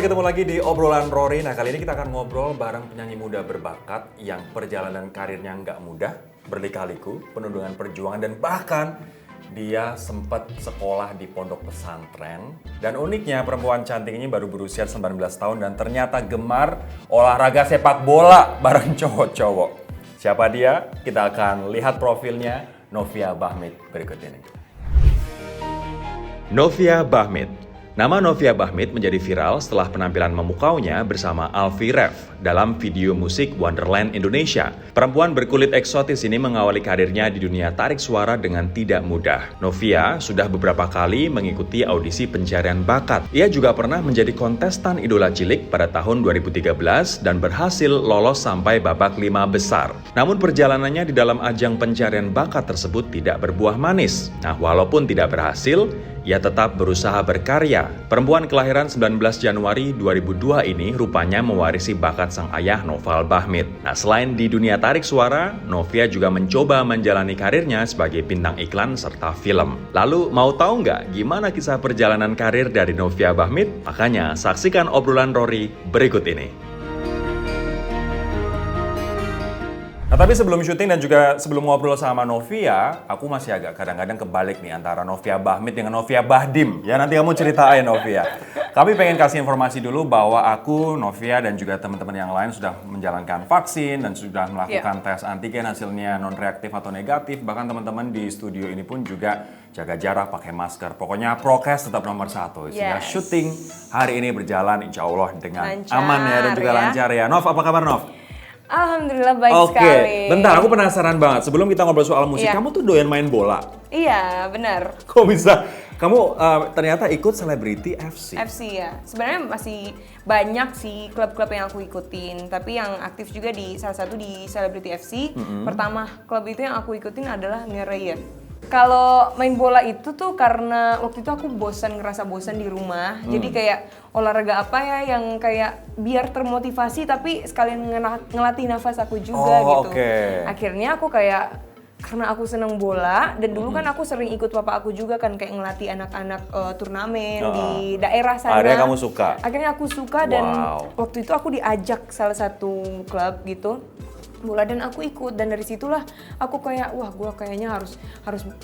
ketemu lagi di obrolan Rory. Nah, kali ini kita akan ngobrol bareng penyanyi muda berbakat yang perjalanan karirnya nggak mudah, berlika-liku, penuh dengan perjuangan, dan bahkan dia sempat sekolah di pondok pesantren. Dan uniknya perempuan cantik ini baru berusia 19 tahun dan ternyata gemar olahraga sepak bola bareng cowok-cowok. Siapa dia? Kita akan lihat profilnya Novia Bahmid berikut ini. Novia Bahmid. Nama Novia Bahmid menjadi viral setelah penampilan memukaunya bersama Alfie Rev dalam video musik Wonderland Indonesia. Perempuan berkulit eksotis ini mengawali karirnya di dunia tarik suara dengan tidak mudah. Novia sudah beberapa kali mengikuti audisi pencarian bakat. Ia juga pernah menjadi kontestan Idola Cilik pada tahun 2013 dan berhasil lolos sampai babak 5 besar. Namun perjalanannya di dalam ajang pencarian bakat tersebut tidak berbuah manis. Nah, walaupun tidak berhasil, ia tetap berusaha berkarya. Perempuan kelahiran 19 Januari 2002 ini rupanya mewarisi bakat sang ayah Noval Bahmid. Nah, selain di dunia tarik suara, Novia juga mencoba menjalani karirnya sebagai bintang iklan serta film. Lalu, mau tahu nggak gimana kisah perjalanan karir dari Novia Bahmid? Makanya, saksikan obrolan Rory berikut ini. Nah, tapi sebelum syuting dan juga sebelum ngobrol sama Novia, aku masih agak kadang-kadang kebalik nih antara Novia Bahmid dengan Novia Bahdim. Ya, nanti kamu ceritain Novia. Kami pengen kasih informasi dulu bahwa aku, Novia, dan juga teman-teman yang lain sudah menjalankan vaksin dan sudah melakukan tes antigen, hasilnya non-reaktif atau negatif. Bahkan teman-teman di studio ini pun juga jaga jarak, pakai masker. Pokoknya prokes tetap nomor 1. Sehingga syuting hari ini berjalan insya Allah dengan lancar, aman ya dan juga lancar ya. Nov, apa kabar Nov? Alhamdulillah baik sekali. Oke, bentar aku penasaran banget. Sebelum kita ngobrol soal musik, kamu tuh doyan main bola? Iya, benar. Kok bisa? Kamu ternyata ikut Celebrity FC? FC ya. Sebenarnya masih banyak sih klub-klub yang aku ikutin. Tapi yang aktif juga di salah satu di Celebrity FC. Pertama klub itu yang aku ikutin adalah Ngeraya. Kalau main bola itu tuh karena waktu itu aku ngerasa bosan di rumah. Jadi kayak olahraga apa ya yang kayak biar termotivasi tapi sekalian ngelatih nafas aku juga gitu. Akhirnya aku kayak karena aku seneng bola dan dulu kan aku sering ikut papa aku juga kan kayak ngelatih anak-anak turnamen di daerah sana. Akhirnya kamu suka? Akhirnya aku suka dan waktu itu aku diajak salah satu klub gitu bola dan aku ikut dan dari situlah aku kayak wah gue kayaknya harus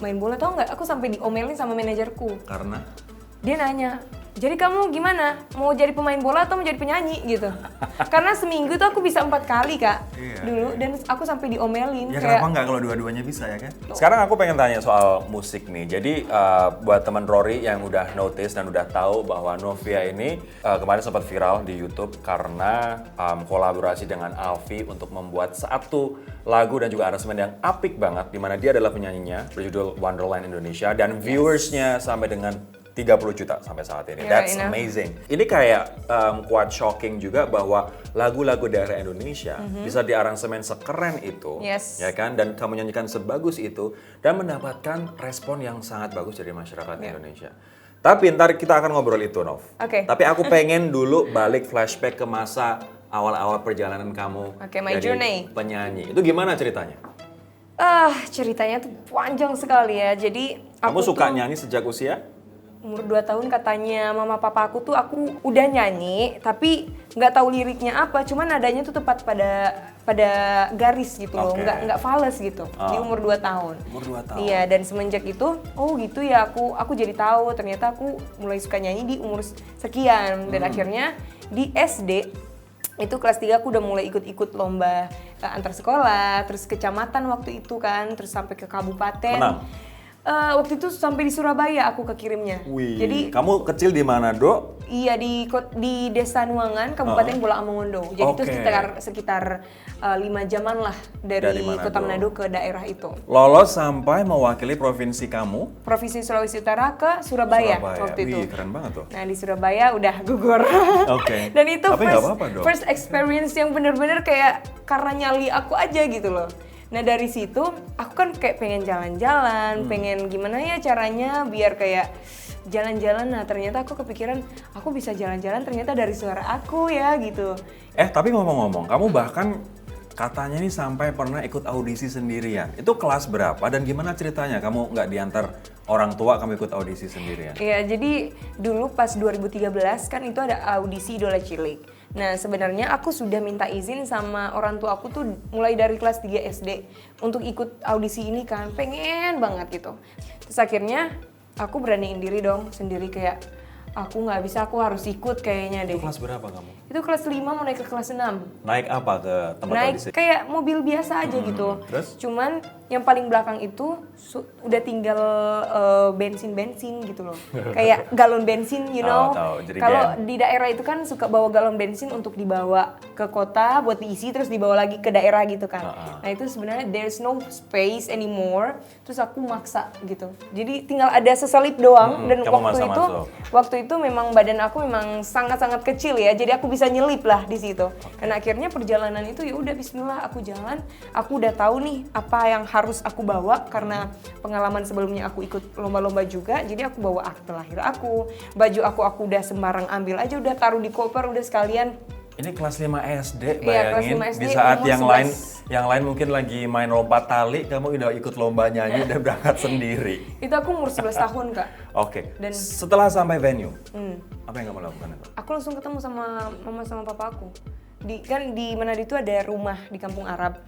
main bola. Tau nggak aku sampai diomelin sama manajerku karena dia nanya, jadi kamu gimana mau jadi pemain bola atau mau jadi penyanyi gitu. Karena seminggu tuh aku bisa 4 kali kak dulu dan aku sampai diomelin ya kayak, kenapa nggak kalau dua-duanya bisa ya kan. Sekarang aku pengen tanya soal musik nih. Jadi buat teman Rory yang udah notice dan udah tahu bahwa Novia ini kemarin sempat viral di YouTube karena kolaborasi dengan Alfie untuk membuat satu lagu dan juga aransemen yang apik banget, di mana dia adalah penyanyinya berjudul Wonderland Indonesia dan viewersnya sampai dengan 30 juta sampai saat ini. That's amazing. Ini kayak quite shocking juga bahwa lagu-lagu daerah Indonesia bisa diaransemen sekeren itu, ya kan? Dan kamu nyanyikan sebagus itu dan mendapatkan respon yang sangat bagus dari masyarakat Indonesia. Tapi ntar kita akan ngobrol itu, Nov. Tapi aku pengen dulu balik flashback ke masa awal-awal perjalanan kamu jadi penyanyi. Itu gimana ceritanya? Ceritanya tuh panjang sekali ya. Jadi kamu suka nyanyi sejak usia? Umur 2 tahun katanya mama papa aku tuh aku udah nyanyi tapi nggak tahu liriknya apa, cuman nadanya tuh tepat pada garis gitu loh, nggak fales gitu di umur 2 tahun. Umur 2 tahun. Iya, dan semenjak itu oh gitu ya aku jadi tahu ternyata aku mulai suka nyanyi di umur sekian dan akhirnya di SD itu kelas 3 aku udah mulai ikut-ikut lomba antar sekolah, terus kecamatan waktu itu kan, terus sampai ke kabupaten. Menang? Waktu itu sampai di Surabaya aku kekirimnya. Wih, jadi kamu kecil di mana, Dok? Iya di Desa Nuangan, Kabupaten Bola Amongondo. Jadi itu sekitar 5 jaman lah dari Kota Manado ke daerah itu. Lolos sampai mewakili provinsi kamu? Provinsi Sulawesi Utara ke Surabaya waktu itu. Wih, keren banget tuh. Nah di Surabaya udah gugur. Dan itu first experience yang bener-bener kayak karena nyali aku aja gitu loh. Nah dari situ aku kan kayak pengen jalan-jalan, pengen gimana ya caranya biar kayak jalan-jalan. Nah ternyata aku kepikiran aku bisa jalan-jalan ternyata dari suara aku ya gitu. Tapi ngomong-ngomong, kamu bahkan katanya ini sampai pernah ikut audisi sendirian. Itu kelas berapa dan gimana ceritanya? Kamu nggak diantar orang tua, kamu ikut audisi sendirian? Iya, jadi dulu pas 2013 kan itu ada audisi Idola Cilik. Nah, sebenarnya aku sudah minta izin sama orang tua aku tuh mulai dari kelas 3 SD untuk ikut audisi ini kan, pengen banget gitu. Terus akhirnya aku beraniin diri dong sendiri kayak aku nggak bisa, aku harus ikut kayaknya deh. Itu kelas berapa kamu? Itu kelas 5 mau naik ke kelas 6. Naik apa ke tempat Naik audisi? kayak mobil biasa aja gitu. Terus? Cuman yang paling belakang itu udah tinggal bensin gitu loh. Kayak galon bensin, you know. Tahu, jerigen. Kalau di daerah itu kan suka bawa galon bensin untuk dibawa ke kota buat diisi terus dibawa lagi ke daerah gitu kan. Nah, itu sebenarnya there's no space anymore. Terus aku maksa gitu. Jadi tinggal ada seselip doang dan kamu maksa masuk. waktu itu memang badan aku memang sangat-sangat kecil ya. Jadi aku bisa nyelip lah di situ. Dan akhirnya perjalanan itu ya udah bismillah aku jalan. Aku udah tahu nih apa yang harus aku bawa karena pengalaman sebelumnya aku ikut lomba-lomba juga. Jadi aku bawa akte lahir aku, baju aku udah sembarang ambil aja, udah taruh di koper udah sekalian. Ini kelas 5 SD, Iya, kelas bayangin 5 SD, di saat umur yang lain mungkin lagi main lompat tali, kamu udah ikut lomba nyanyi dan berangkat sendiri. Itu aku umur 11 tahun Kak. Oke. Dan- Setelah sampai venue, apa yang kamu lakukan itu? Aku langsung ketemu sama mama sama papa aku. Di Manado itu ada rumah di kampung Arab.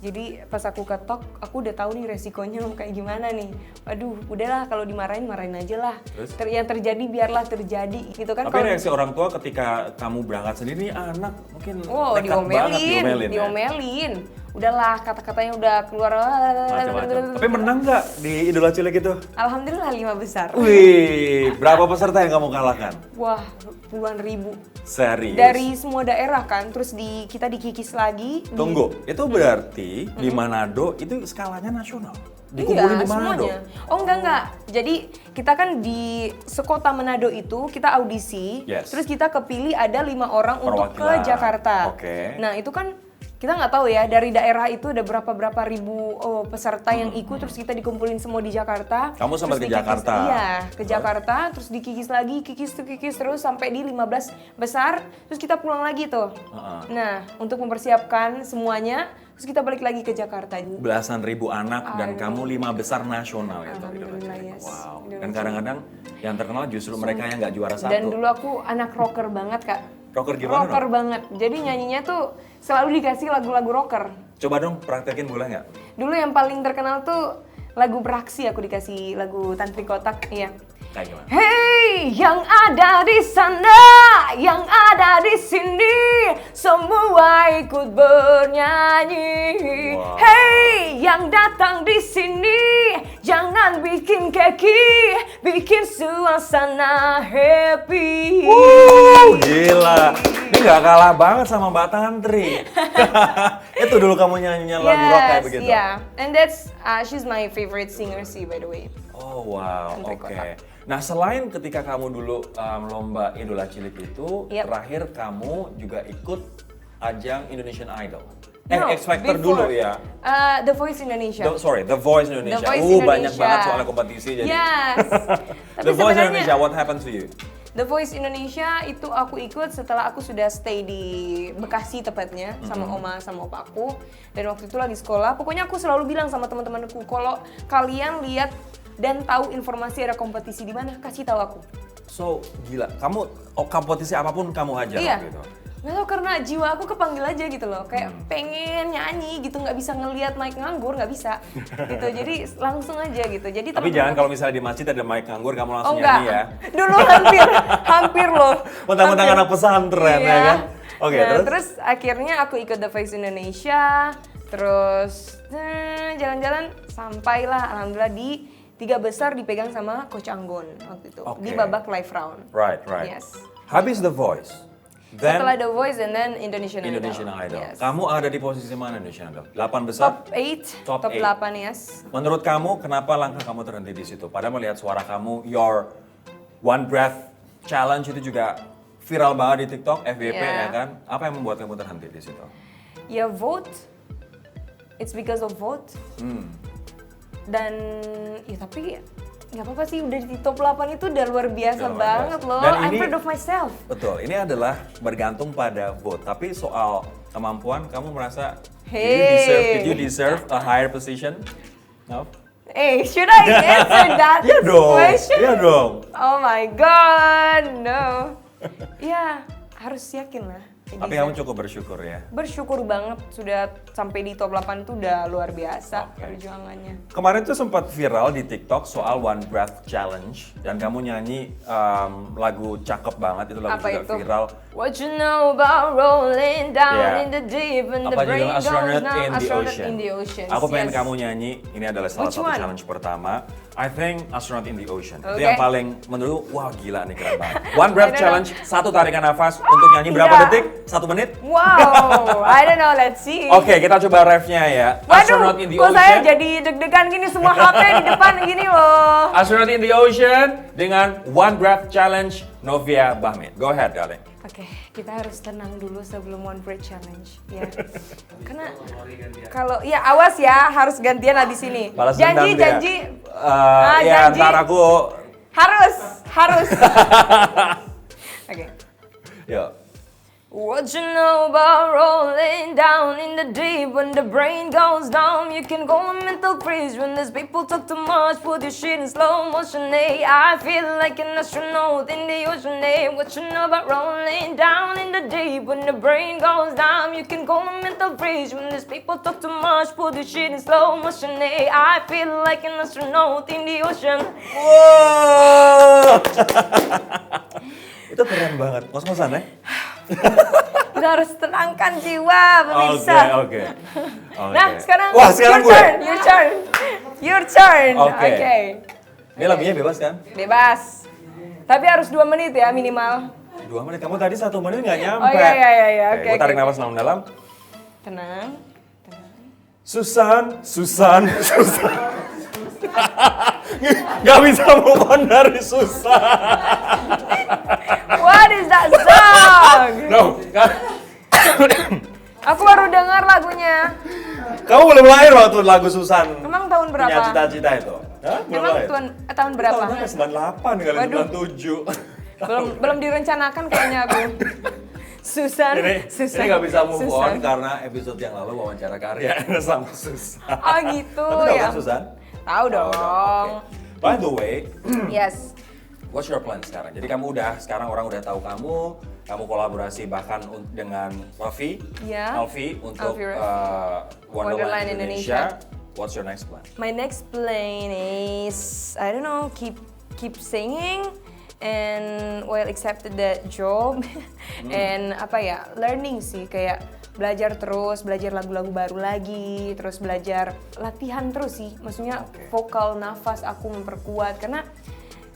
Jadi pas aku ketok, aku udah tahu nih resikonya mau kayak gimana nih. Waduh, udahlah kalau dimarahin marahin aja lah. Terus? Yang terjadi biarlah terjadi gitu kan. Tapi Kalau- reaksi orang tua ketika kamu berangkat sendiri, anak mungkin Oh, nekat banget diomelin, ya? diomelin. Udahlah, kata-katanya udah keluar. Macam-macam. Tapi menang nggak di Idola Cilik itu? Alhamdulillah 5 besar. Wih, berapa peserta yang kamu kalahkan? Wah, puluhan ribu. Serius? Dari semua daerah kan, terus kita dikikis lagi. Tunggu, itu berarti di Manado itu skalanya nasional? Dikumpulin di Manado? Semuanya. Oh enggak. Jadi kita kan di sekota Manado itu kita audisi, Yes. terus kita kepilih ada 5 orang untuk ke Perwakilan. Jakarta. Oke. Nah itu kan kita nggak tahu ya dari daerah itu ada berapa ribu peserta yang ikut, terus kita dikumpulin semua di Jakarta. Kamu sempat Terus ke Jakarta? Iya, ke Jakarta, terus dikikis lagi, kikis terus sampai di 15 besar, terus kita pulang lagi tuh. Nah untuk mempersiapkan semuanya, terus kita balik lagi ke Jakarta. Belasan ribu anak dan kamu 5 besar nasional itu. Alhamdulillah, yes. Wow. Indonesia. Dan kadang-kadang yang terkenal justru mereka yang nggak juara satu. Dan dulu aku anak rocker banget Kak. Rocker gimana Rocker dong? banget. Jadi nyanyinya tuh selalu dikasih lagu-lagu rocker. Coba dong praktekin boleh nggak? Dulu yang paling terkenal tuh lagu Beraksi, aku dikasih lagu Tantri Kotak, iya. Kayak gimana? Hey, yang ada di sana, yang ada di sini, semua ikut bernyanyi. Wow. Hey, yang datang di sini, jangan bikin keki, bikin suasana happy. Gila, ini nggak kalah banget sama Mbak Tantri. Itu dulu kamu nyanyinya lagu rock kayak begitu? Yeah. And that's, she's my favorite singer sih by the way. Oh wow, Tantri oke. Kotak. Nah selain ketika kamu dulu lomba Idola Cilik itu, Yep. terakhir kamu juga ikut ajang Indonesian Idol. No, X Factor before. dulu ya. The Voice Indonesia. The Voice Indonesia. The Voice Banyak Indonesia. banget soal kompetisi jadi. Yes. Tapi The Voice sebenarnya- Indonesia, what happened to you? The Voice Indonesia itu aku ikut setelah aku sudah stay di Bekasi tepatnya sama oma sama opa aku, dan waktu itu lagi sekolah. Pokoknya aku selalu bilang sama teman-temanku, kalau kalian lihat dan tahu informasi ada kompetisi di mana, kasih tahu aku. So gila, kamu kompetisi apapun kamu hajar Iya. waktu itu. Nggak tahu, karena jiwa aku kepanggil aja gitu loh, kayak pengen nyanyi gitu, nggak bisa ngelihat mic nganggur, nggak bisa gitu, jadi langsung aja gitu. Jadi Tapi jangan kalau misalnya di masjid ada mic nganggur kamu oh langsung enggak, nyanyi ya. dulu hampir loh. Mentang-mentang Hampir. anak pesantren Iya. ya kan. Oke, Nah, terus? terus akhirnya aku ikut The Voice Indonesia, terus jalan-jalan sampailah alhamdulillah di 3 besar dipegang sama Coach Anggon waktu itu di Oke. babak live round. Right. Yes. Habis The Voice. Then Setelah The Voice and then Indonesian Idol. Yes. Kamu ada di posisi mana Indonesian Idol? 8 besar? Top 8, Top top 8. 8 yes. Menurut kamu kenapa langkah kamu terhenti di situ? Padahal melihat suara kamu, your One Breath Challenge itu juga viral banget di TikTok, FYP Yeah. ya kan? Apa yang membuat kamu terhenti di situ? Ya vote, it's because of vote. Dan ya tapi nggak apa-apa sih, udah di top 8 itu udah luar biasa Udah luar banget biasa. loh. Dan I'm ini- proud of myself. Betul, ini adalah bergantung pada vote. Tapi soal kemampuan, kamu merasa Did you deserve a higher position? No? Hey, should I answer that Iya dong. question? Iya dong. Oh my god, no. Ya, harus yakin lah. Tapi kamu cukup bersyukur ya. Bersyukur banget sudah sampai di top 8 tuh udah luar biasa Oke. perjuangannya. Kemarin tuh sempat viral di TikTok soal One Breath Challenge dan kamu nyanyi lagu cakep banget, itu lagu Apa juga itu? viral. What you know about rolling down Yeah. in the deep and the Apa brain judulnya? goes Astronaut down. in the Astronaut Ocean. in the Ocean. Aku pengen Yes. kamu nyanyi, ini adalah salah Which satu one? challenge pertama. I think Astronaut in the Ocean. Itu Okay. yang paling menurut, wah gila nih keren banget. One Breath I don't Challenge, satu tarikan nafas untuk nyanyi berapa Iya. detik? 1 menit? Wow, I don't know, let's see. Oke, kita coba refnya ya. Astronaut Waduh, in the kok saya Ocean. jadi deg-degan gini, semua HP di depan gini loh. Astronaut in the Ocean dengan One Breath Challenge Novia Bahmit. Go ahead, darling. Oke, kita harus tenang dulu sebelum One Breath Challenge. Ya, karena kalau ya awas ya, harus gantian habis ini. Balas dendam dia. Janji. Ya, janji. ntar aku... Harus. Oke. Yuk. What you know about rolling down in the deep when the brain goes down? You can go on mental freeze when these people talk too much. Put your shit in slow motion, eh? I feel like an astronaut in the ocean, eh? What you know about rolling down in the deep when the brain goes down? You can go on mental freeze when these people talk too much. Put your shit in slow motion, eh? I feel like an astronaut in the ocean. Wow. Itu keren banget. Ngos-ngosan ya? Kita harus tenangkan jiwa, pemirsa. Oke. Nah, sekarang, Wah, sekarang your turn. Oke. Oke. Ini lagunya bebas kan? Bebas. Tapi harus 2 menit ya minimal. 2 menit. Kamu tadi 1 menit nggak nyampe. Oh iya. Oke. Gua tarik nafas dalam. Tenang. Susan. Gak bisa move on dari Susan. What is that song? No. Aku baru dengar lagunya. Kamu belum lahir waktu lagu Susan. Emang tahun berapa? Punya cita-cita itu. Hah? Belum Emang lahir? tahun berapa? Tahun 98 kali Waduh. 97. Belum direncanakan kayaknya aku. Susan. Ini nggak bisa move Susan. on karena episode yang lalu wawancara karya sama Susan. Oh gitu Tapi tahu ya. kan Susan? Tahu dong. Oke. By the way, Yes. what's your plan sekarang? Jadi kamu sekarang orang udah tahu kamu kolaborasi bahkan dengan Alfie, Iya. Alfie untuk Alfie Ref. Wonderland Indonesia. What's your next plan? My next plan is I don't know, keep singing and accepted that job and learning sih, kayak belajar lagu-lagu baru lagi, terus belajar latihan terus sih, maksudnya vokal, nafas aku memperkuat karena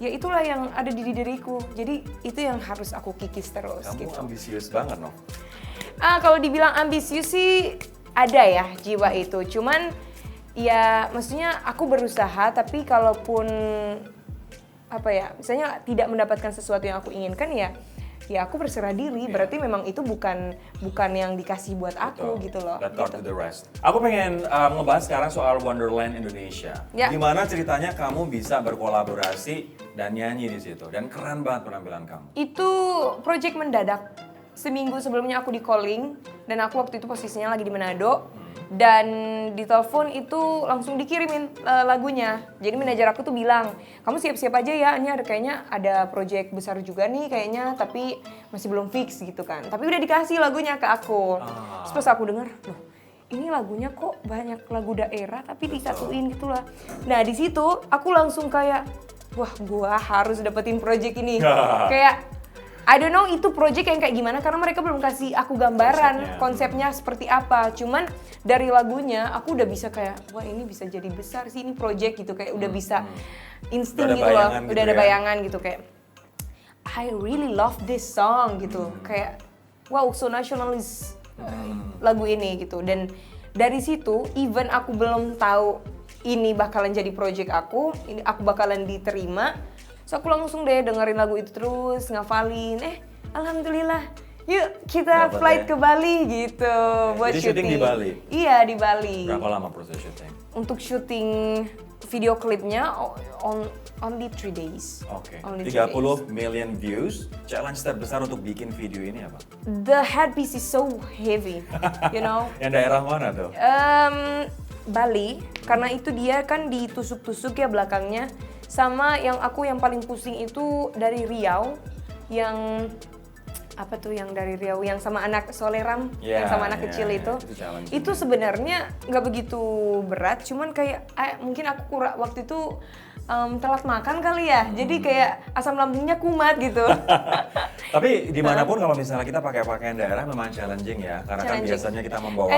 ya itulah yang ada di diriku, jadi itu yang harus aku kikis terus. Kamu gitu. ambisius banget, no? Kalau dibilang ambisius sih ada ya jiwa itu, cuman ya maksudnya aku berusaha, tapi kalaupun misalnya tidak mendapatkan sesuatu yang aku inginkan ya aku berserah diri, berarti memang itu bukan yang dikasih buat aku. Betul. Gitu loh. Let God Gitu. do the rest. Aku pengen ngebahas sekarang soal Wonderland Indonesia. Ya. Gimana ceritanya kamu bisa berkolaborasi dan nyanyi di situ, dan keren banget penampilan kamu. Itu project mendadak. Seminggu sebelumnya aku di calling dan aku waktu itu posisinya lagi di Manado. Dan di telepon itu langsung dikirimin lagunya. Jadi manajer aku tuh bilang, kamu siap-siap aja ya, ini kayaknya ada project besar juga nih kayaknya, tapi masih belum fix gitu kan. Tapi udah dikasih lagunya ke aku. Terus pas aku denger, loh ini lagunya kok banyak lagu daerah tapi disatuin gitu lah. Nah di situ aku langsung kayak, wah gua harus dapetin project ini. Kayak I don't know itu project yang kayak gimana karena mereka belum kasih aku gambaran konsepnya seperti apa. Cuman dari lagunya aku udah bisa kayak, wah ini bisa jadi besar sih ini project gitu, kayak udah bisa insting gitu loh. Udah ada bayangan gitu kayak I really love this song gitu. Kayak wow so nasionalis lagu ini gitu. Dan dari situ even aku belum tahu ini bakalan jadi project aku, ini aku bakalan diterima. So aku langsung deh dengerin lagu itu terus, ngafalin. Alhamdulillah, yuk kita flight ke Bali gitu buat Jadi syuting di Bali? Iya di Bali. Berapa lama proses syuting? Untuk syuting video klipnya only 3 days. Oke. Only 30 3 days. million views. Challenge terbesar untuk bikin video ini apa? The headpiece is so heavy, you know. Yang daerah mana tuh? Bali, karena itu dia kan ditusuk-tusuk ya belakangnya. Sama yang paling pusing itu dari Riau, yang apa tuh yang dari Riau yang sama anak Soleram, yang sama anak kecil itu sebenarnya nggak begitu berat, cuman kayak mungkin aku waktu itu telat makan kali ya, jadi kayak asam lambungnya kumat gitu. Tapi dimanapun kalau misalnya kita pakai pakaian daerah memang challenging ya, karena kan biasanya kita membawa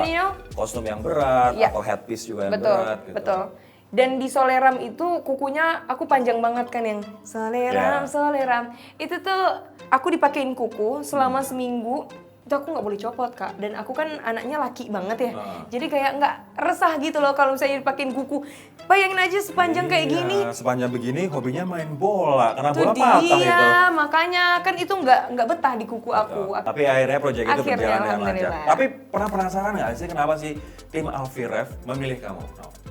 kostum yang berat atau headpiece juga yang berat gitu. Betul. Dan di Soleram itu kukunya aku panjang banget kan yang Soleram. Itu tuh aku dipakein kuku selama seminggu. Itu aku nggak boleh copot Kak. Dan aku kan anaknya laki banget ya. Jadi kayak nggak resah gitu loh kalau misalnya dipakein kuku. Bayangin aja sepanjang kayak gini. Sepanjang begini hobinya main bola. Karena bola patah gitu. Iya, makanya kan itu nggak betah di kuku aku. Tapi akhirnya proyek itu berjalan dengan lancar. Tapi pernah penasaran nggak sih kenapa sih tim Alfie Rev memilih kamu?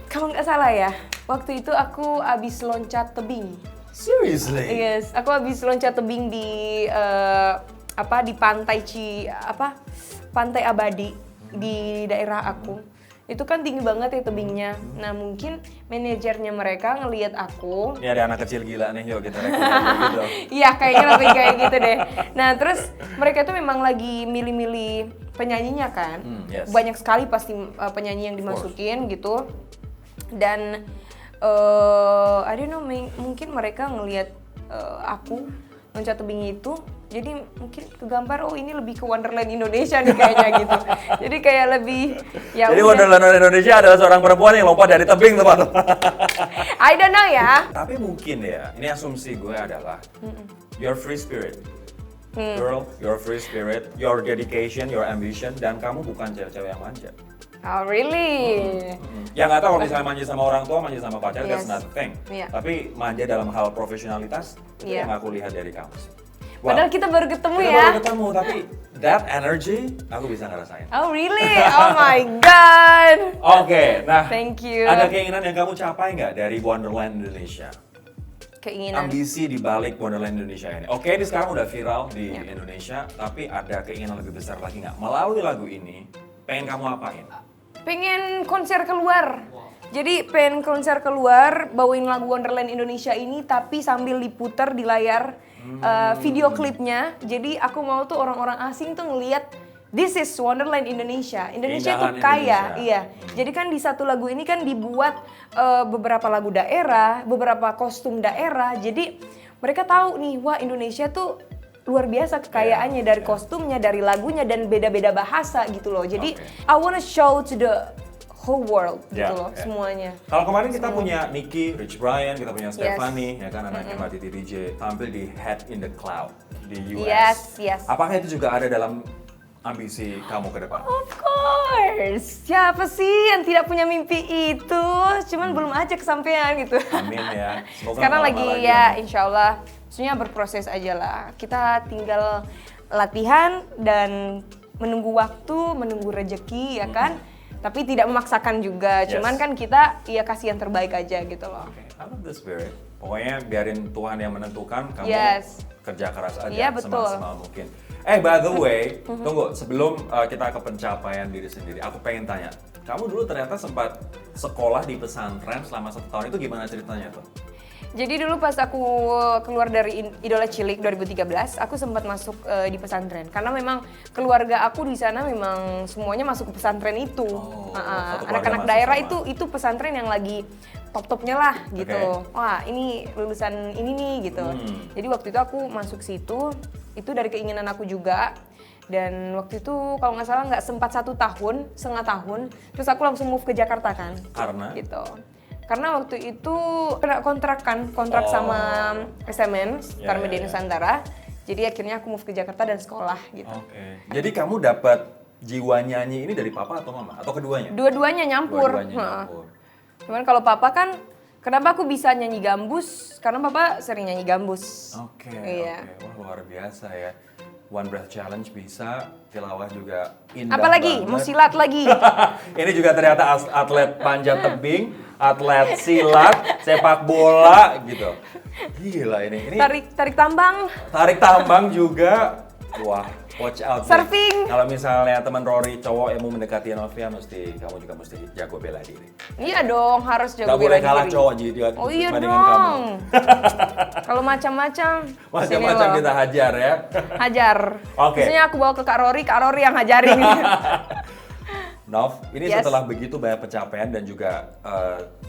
Kalau nggak salah ya, waktu itu aku abis loncat tebing. Seriously? Yes, aku abis loncat tebing di di Pantai Abadi di daerah aku. Itu kan tinggi banget ya tebingnya. Nah mungkin manajernya mereka ngelihat aku. Ini ada anak kecil gila nih, yuk kita rekrut gitu. Iya kayaknya lebih kayak gitu deh. Nah terus mereka tuh memang lagi milih-milih penyanyinya kan. Banyak sekali pasti penyanyi yang dimasukin gitu. Dan I don't know, mungkin mereka ngelihat aku loncat tebing itu, jadi mungkin kegambar ini lebih ke Wonderland Indonesia nih kayaknya gitu. Jadi kayak lebih ya. Jadi Wonderland Indonesia adalah seorang perempuan yang lompat dari tebing teman. I don't know ya. Tapi mungkin ya, ini asumsi gue adalah your free spirit. Girl, your free spirit, your dedication, your ambition, dan kamu bukan cewek-cewek yang manja. Oh really? Ya nggak tahu kalau misalnya manja sama orang tua, manja sama pacar, that's not a thing. Tapi manja dalam hal profesionalitas, itu yang aku lihat dari kamu sih. Padahal kita baru ketemu ya. Kita baru ketemu, tapi that energy aku bisa ngerasain. Oh really? Oh my god. Oke, nah. Thank you. Ada keinginan yang kamu capai nggak dari Wonderland Indonesia? Keinginan. Ambisi di balik Wonderland Indonesia ini. Oke, ini sekarang udah viral di Indonesia, tapi ada keinginan lebih besar lagi nggak? Melalui lagu ini, pengen kamu apain? Pengen konser keluar. Jadi pengen konser keluar, bawain lagu Wonderland Indonesia ini tapi sambil diputar di layar video klipnya. Jadi aku mau tuh orang-orang asing tuh ngelihat this is Wonderland Indonesia. Indonesia tuh kaya, iya. Jadi kan di satu lagu ini kan dibuat beberapa lagu daerah, beberapa kostum daerah. Jadi mereka tahu nih, wah Indonesia tuh luar biasa kekayaannya dari kostumnya, dari lagunya, dan beda-beda bahasa gitu loh. Jadi I wanna show to the whole world gitu loh semuanya. Kalau kemarin kita punya Nicky, Rich Brian, kita punya Stephanie, ya kan anaknya Mbak Titi DJ, tampil di Head in the Cloud di US. Yes. Apakah itu juga ada dalam ambisi kamu ke depan? Of course. Siapa sih yang tidak punya mimpi itu? Cuman belum aja kesampaian gitu. Amin ya. Sekarang lagi ya, insya Allah. Maksudnya berproses aja lah. Kita tinggal latihan dan menunggu waktu, menunggu rezeki ya kan. Tapi tidak memaksakan juga. Cuman kan kita ya kasih yang terbaik aja gitu loh. I love the spirit. Pokoknya biarin Tuhan yang menentukan, kamu kerja keras aja semaksimal mungkin. By the way, tunggu sebelum kita ke pencapaian diri sendiri, aku pengen tanya, kamu dulu ternyata sempat sekolah di pesantren selama 1 tahun, itu gimana ceritanya tuh? Jadi dulu pas aku keluar dari Idola Cilik 2013, aku sempat masuk di pesantren. Karena memang keluarga aku di sana memang semuanya masuk ke pesantren itu. Anak-anak daerah itu pesantren yang lagi top-topnya lah gitu. Wah ini lulusan ini nih gitu. Jadi waktu itu aku masuk situ, itu dari keinginan aku juga. Dan waktu itu kalau nggak salah nggak sempat 1 tahun, setengah tahun, terus aku langsung move ke Jakarta kan. Karena? Gitu. Karena waktu itu kena kontrak sama SMN, Star Media Nusantara. Jadi akhirnya aku move ke Jakarta dan sekolah gitu. Jadi kamu dapat jiwa nyanyi ini dari papa atau mama? Atau keduanya? Dua-duanya nyampur. Cuman kalau papa kan, kenapa aku bisa nyanyi gambus? Karena papa sering nyanyi gambus. Wah luar biasa ya. One Breath Challenge bisa, tilawah juga indah Apalagi? banget. Mau silat lagi? Ini juga ternyata atlet panjat tebing, atlet silat, sepak bola gitu. Gila ini. Tarik tambang. Tarik tambang juga. Wah, watch out. Surfing. Kalau misalnya teman Rory cowok yang mau mendekati Novia, kamu juga mesti jago bela diri. Iya dong, harus jago Gak boleh bela kalah diri. cowok jadi Oh iya dibandingkan kamu. dong. Kalau macam-macam, Macam-macam sini loh. kita hajar ya. Hajar. Oke. Biasanya aku bawa ke Kak Rory yang hajarin. Nov, ini Yes. setelah begitu banyak pencapaian dan juga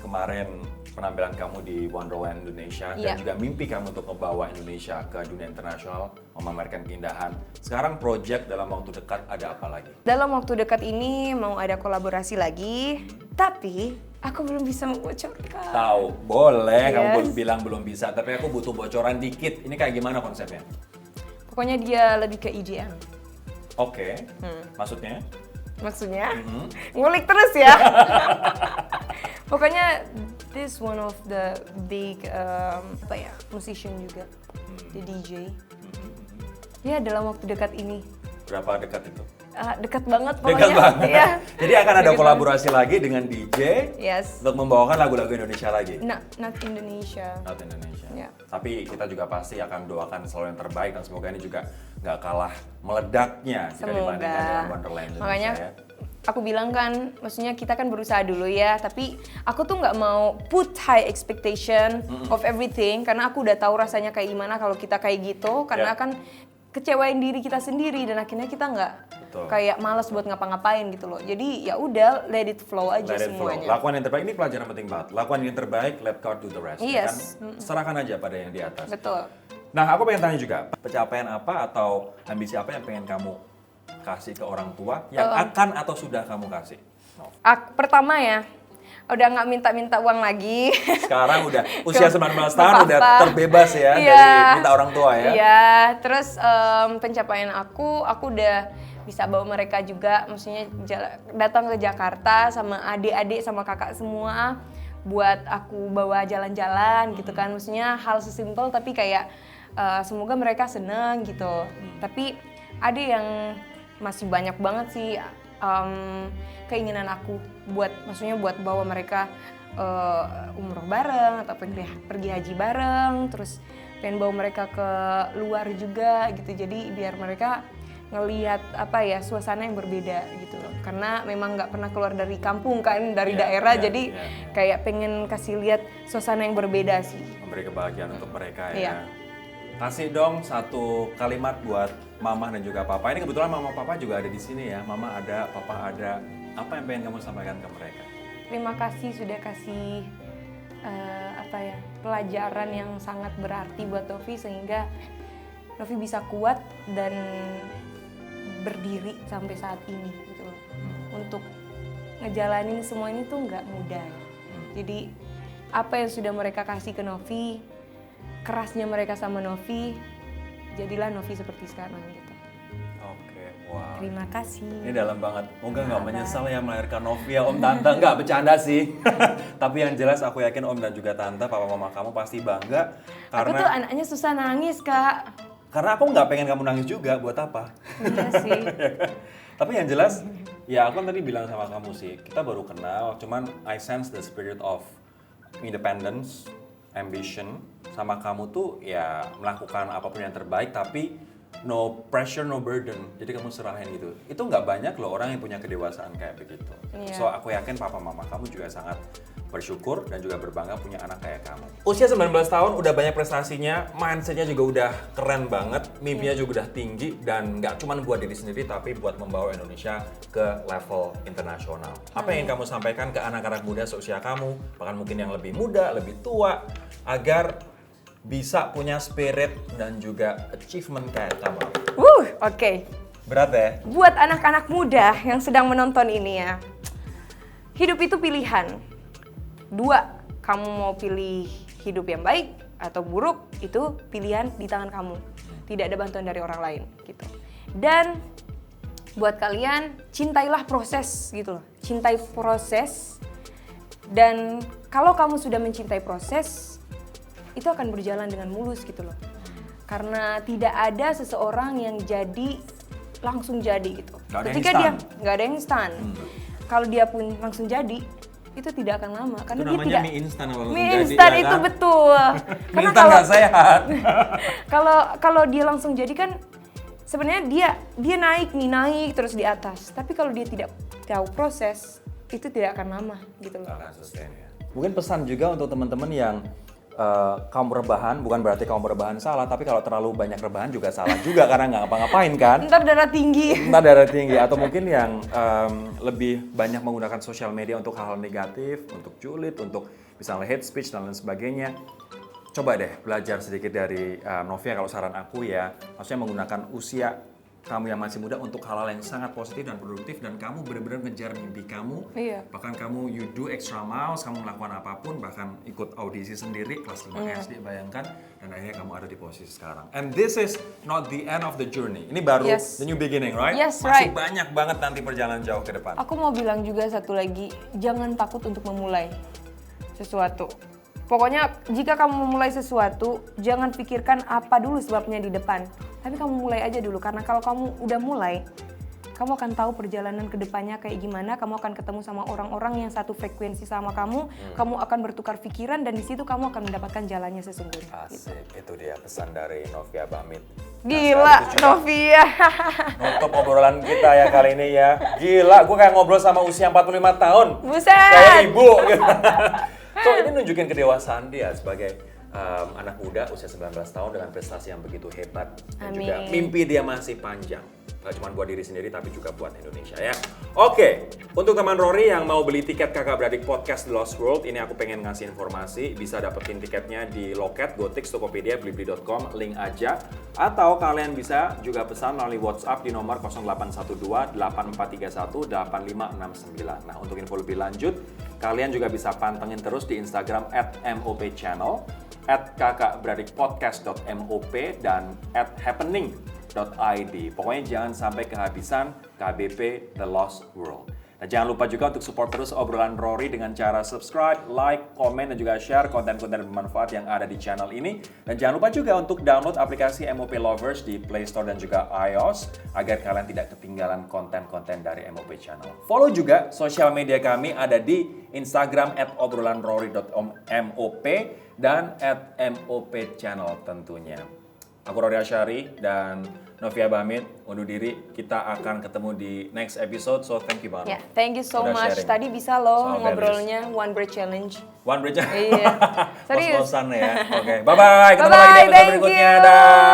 kemarin penampilan kamu di Wonderland Indonesia dan Iya. juga mimpi kamu untuk membawa Indonesia ke dunia internasional, memamerkan keindahan. Sekarang project dalam waktu dekat ada apa lagi? Dalam waktu dekat ini mau ada kolaborasi lagi, tapi aku belum bisa membocorkan. Tahu, boleh. Kamu Yes. bilang belum bisa, tapi aku butuh bocoran dikit. Ini kayak gimana konsepnya? Pokoknya dia lebih ke EDM. Oke, maksudnya? Maksudnya? Ngulik terus ya. Pokoknya this one of the big musician juga, the DJ. Ya dalam waktu dekat ini. Berapa dekat itu? Dekat banget pokoknya. Dekat banget. Iya. Jadi akan ada Dekat kolaborasi lagi dengan DJ Yes. untuk membawakan lagu-lagu Indonesia lagi. Not Indonesia. Not Indonesia. Ya. Tapi kita juga pasti akan doakan selalu yang terbaik dan semoga ini juga nggak kalah meledaknya jika dibandingkan dengan Wonderland Indonesia. Makanya Ya. aku bilang kan, maksudnya kita kan berusaha dulu ya, tapi aku tuh nggak mau put high expectation of everything karena aku udah tahu rasanya kayak gimana kalau kita kayak gitu, karena Ya. akan kecewain diri kita sendiri dan akhirnya kita nggak Betul. kayak malas buat ngapa-ngapain gitu loh. Jadi ya udah let it flow aja Let it flow. semuanya. Lakukan yang terbaik, ini pelajaran penting banget. Lakukan yang terbaik, let God do the rest. Ya Yes. kan? Serahkan aja pada yang di atas. Betul. Nah, aku pengen tanya juga, pencapaian apa atau ambisi apa yang pengen kamu kasih ke orang tua yang akan atau sudah kamu kasih? No. Pertama ya, udah nggak minta-minta uang lagi. Sekarang udah usia 19 tahun Nggak udah apa-apa. terbebas ya Iya. dari minta orang tua ya. Iya, terus pencapaian aku udah bisa bawa mereka juga, maksudnya datang ke Jakarta sama adik-adik sama kakak semua buat aku bawa jalan-jalan gitu kan, maksudnya hal sesimpel tapi kayak semoga mereka seneng gitu. Tapi ada yang masih banyak banget sih keinginan aku maksudnya buat bawa mereka umroh bareng atau pergi haji bareng, terus pengen bawa mereka ke luar juga gitu, jadi biar mereka ngelihat suasana yang berbeda gitu, karena memang nggak pernah keluar dari kampung kan, dari daerah, jadi kayak pengen kasih lihat suasana yang berbeda sih. Memberi kebahagiaan untuk mereka ya. Iya. Kasih dong satu kalimat buat mama dan juga papa. Ini kebetulan mama papa juga ada di sini ya. Mama ada, papa ada. Apa yang pengen kamu sampaikan ke mereka? Terima kasih sudah kasih pelajaran yang sangat berarti buat Novi sehingga Novi bisa kuat dan berdiri sampai saat ini gitu loh. Untuk ngejalanin semua ini tuh nggak mudah. Jadi apa yang sudah mereka kasih ke Novi, kerasnya mereka sama Novi, jadilah Novi seperti sekarang gitu. Oke, wow. Terima kasih. Ini dalam banget. Moga nggak menyesal ya melahirkan Novia, Om Tante. Nggak bercanda sih. Tapi yang jelas aku yakin Om dan juga Tante, papa mama kamu pasti bangga. Aku tuh anaknya susah nangis, Kak. Karena aku nggak pengen kamu nangis juga, buat apa? Iya sih. Tapi yang jelas, ya aku kan tadi bilang sama kamu sih, kita baru kenal, cuman I sense the spirit of independence, ambition, sama kamu tuh ya melakukan apapun yang terbaik, tapi no pressure, no burden. Jadi kamu serahin gitu. Itu nggak banyak loh orang yang punya kedewasaan kayak begitu. Iya. So aku yakin papa mama kamu juga sangat bersyukur dan juga berbangga punya anak kayak kamu. Usia 19 tahun udah banyak prestasinya, mindsetnya juga udah keren banget, mimpinya juga udah tinggi dan nggak cuma buat diri sendiri tapi buat membawa Indonesia ke level internasional. Apa yang kamu sampaikan ke anak-anak muda seusia kamu, bahkan mungkin yang lebih muda, lebih tua, agar bisa punya spirit dan juga achievement kayak kamu? Oke. Berat ya? Buat anak-anak muda yang sedang menonton ini ya, hidup itu pilihan. 2, kamu mau pilih hidup yang baik atau buruk, itu pilihan di tangan kamu. Tidak ada bantuan dari orang lain gitu. Dan buat kalian, cintailah proses gitu loh. Cintai proses. Dan kalau kamu sudah mencintai proses, itu akan berjalan dengan mulus gitu loh. Karena tidak ada seseorang yang langsung jadi gitu. Nggak ada yang Ketika instan. dia nggak ada yang instan. Kalau dia pun langsung jadi, itu tidak akan lama karena Itu dia namanya tidak. mie instan kalau langsung Mie jadi, instan ya itu kan? betul. Mie Karena instan nggak sehat. kalau dia langsung jadi kan sebenarnya dia naik terus di atas. Tapi kalau dia tidak tahu proses, itu tidak akan lama gitu loh. Mungkin pesan juga untuk teman-teman yang kaum rebahan, bukan berarti kaum rebahan salah, tapi kalau terlalu banyak rebahan juga salah juga karena nggak ngapa-ngapain kan. Ntar darah tinggi. Entah darah tinggi atau mungkin yang lebih banyak menggunakan sosial media untuk hal-hal negatif, untuk julid, untuk misalnya hate speech dan lain sebagainya. Coba deh belajar sedikit dari Novia kalau saran aku ya, maksudnya menggunakan usia kamu yang masih muda untuk hal-hal yang sangat positif dan produktif dan kamu benar-benar ngejar mimpi kamu. Iya. Bahkan kamu you do extra miles, kamu melakukan apapun, bahkan ikut audisi sendiri kelas 5 SD bayangkan, dan akhirnya kamu ada di posisi sekarang. And this is not the end of the journey. Ini baru the new beginning, right? Yes, Masih right. banyak banget nanti perjalanan jauh ke depan. Aku mau bilang juga satu lagi, jangan takut untuk memulai sesuatu. Pokoknya jika kamu memulai sesuatu, jangan pikirkan apa dulu sebabnya di depan. Tapi kamu mulai aja dulu, karena kalau kamu udah mulai, kamu akan tahu perjalanan ke depannya kayak gimana, kamu akan ketemu sama orang-orang yang satu frekuensi sama kamu, kamu akan bertukar pikiran dan di situ kamu akan mendapatkan jalannya sesungguhnya. Gitu. Asik, itu dia pesan dari Novia Bahmit. Gila, Novia. Nutup obrolan kita ya kali ini ya. Gila, gue kayak ngobrol sama usia 45 tahun. Buset. Kayak ibu. So ini nunjukin kedewasaan dia sebagai anak muda usia 19 tahun dengan prestasi yang begitu hebat. Dan juga Amin. mimpi dia masih panjang. Gak cuma buat diri sendiri tapi juga buat Indonesia ya. Oke, untuk teman Rory yang mau beli tiket Kakak Beradik Podcast The Lost World, ini aku pengen ngasih informasi, bisa dapetin tiketnya di Loket, Gotix, Tokopedia, Blibli.com, link aja. Atau kalian bisa juga pesan melalui WhatsApp di nomor 0812 8431 8569. Nah, untuk info lebih lanjut, kalian juga bisa pantengin terus di Instagram @mopchannel, @kakakberadikpodcast.mop, dan @happening.id. Pokoknya jangan sampai kehabisan KBP The Lost World. Nah, jangan lupa juga untuk support terus obrolan Rory dengan cara subscribe, like, komen, dan juga share konten-konten bermanfaat yang ada di channel ini. Dan jangan lupa juga untuk download aplikasi MOP Lovers di Play Store dan juga iOS agar kalian tidak ketinggalan konten-konten dari MOP Channel. Follow juga sosial media kami ada di Instagram @obrolanrory.mop dan @mopchannel tentunya. Aku Rory Asyari dan Novia Bahmit undur diri. Kita akan ketemu di next episode. So thank you banget. Ya, thank you so Udah much. sharing Tadi bisa loh soal ngobrolnya One Breath Challenge. One Bridge. Iya. Serius. Pos-posan ya. Oke, bye-bye. Ketemu lagi di Bye-bye, episode thank berikutnya. you. Dah.